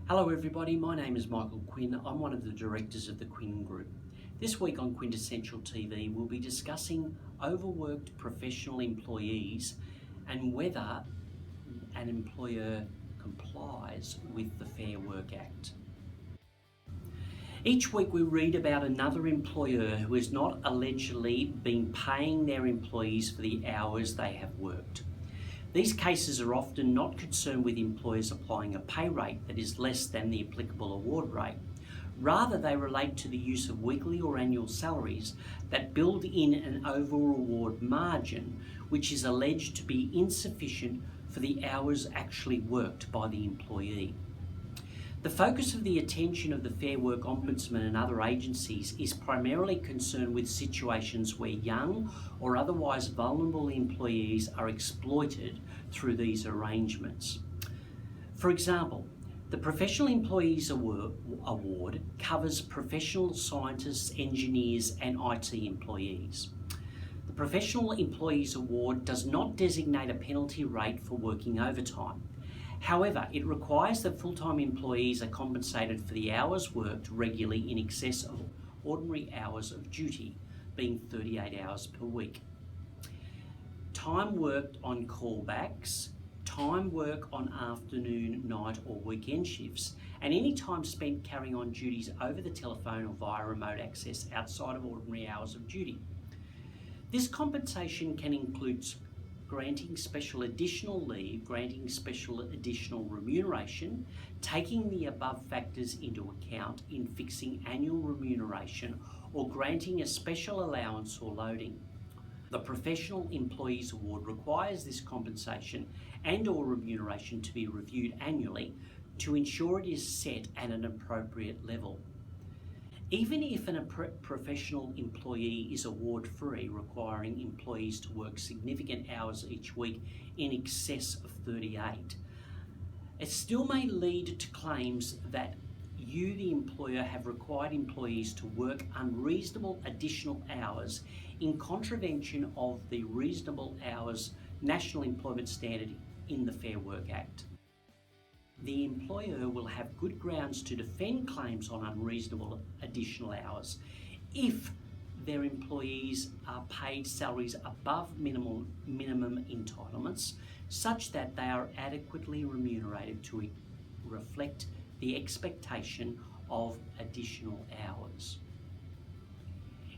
Hello everybody, my name is Michael Quinn. I'm one of the directors of the Quinn Group. This week on Quintessential TV, we'll be discussing overworked professional employees and whether an employer complies with the Fair Work Act. Each week we read about another employer who has not allegedly been paying their employees for the hours they have worked. These cases are often not concerned with employers applying a pay rate that is less than the applicable award rate. Rather, they relate to the use of weekly or annual salaries that build in an over-award margin, which is alleged to be insufficient for the hours actually worked by the employee. The focus of the attention of the Fair Work Ombudsman and other agencies is primarily concerned with situations where young or otherwise vulnerable employees are exploited through these arrangements. For example, the Professional Employees Award covers professional scientists, engineers and IT employees. The Professional Employees Award does not designate a penalty rate for working overtime. However, it requires that full-time employees are compensated for the hours worked regularly in excess of ordinary hours of duty, being 38 hours per week. Time worked on callbacks, time work on afternoon, night or weekend shifts, and any time spent carrying on duties over the telephone or via remote access outside of ordinary hours of duty. This compensation can include granting special additional leave, granting special additional remuneration, taking the above factors into account in fixing annual remuneration, or granting a special allowance or loading. The Professional Employees Award requires this compensation and/or remuneration to be reviewed annually to ensure it is set at an appropriate level. Even if a professional employee is award-free, requiring employees to work significant hours each week in excess of 38, it still may lead to claims that you, the employer, have required employees to work unreasonable additional hours in contravention of the Reasonable Hours National Employment Standard in the Fair Work Act. The employer will have good grounds to defend claims on unreasonable additional hours if their employees are paid salaries above minimum entitlements, such that they are adequately remunerated to reflect the expectation of additional hours.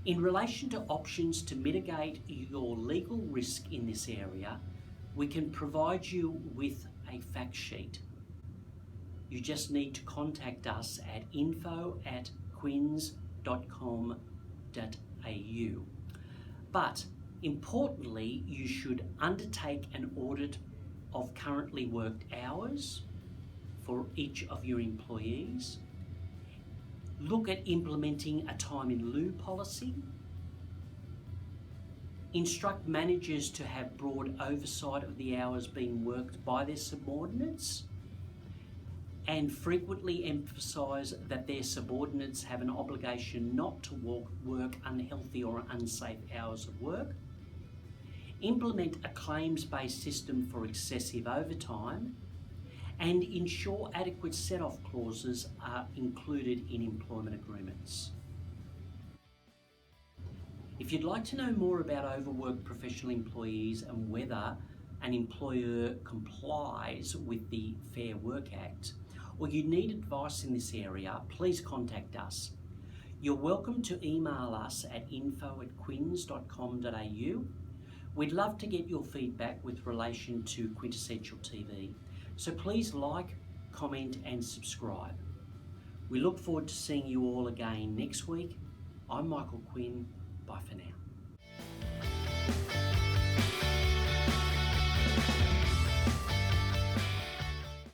In relation to options to mitigate your legal risk in this area, we can provide you with a fact sheet. You just need to contact us at info@quinns.com.au. But importantly, you should undertake an audit of currently worked hours for each of your employees. Look at implementing a time in lieu policy. Instruct managers to have broad oversight of the hours being worked by their subordinates, and frequently emphasise that their subordinates have an obligation not to work unhealthy or unsafe hours of work. Implement a claims-based system for excessive overtime, and ensure adequate set-off clauses are included in employment agreements. If you'd like to know more about overworked professional employees and whether an employer complies with the Fair Work Act, or you need advice in this area, please contact us. You're welcome to email us at info@quinns.com.au. We'd love to get your feedback with relation to Quintessential TV. So please like, comment and subscribe. We look forward to seeing you all again next week. I'm Michael Quinn. Bye for now.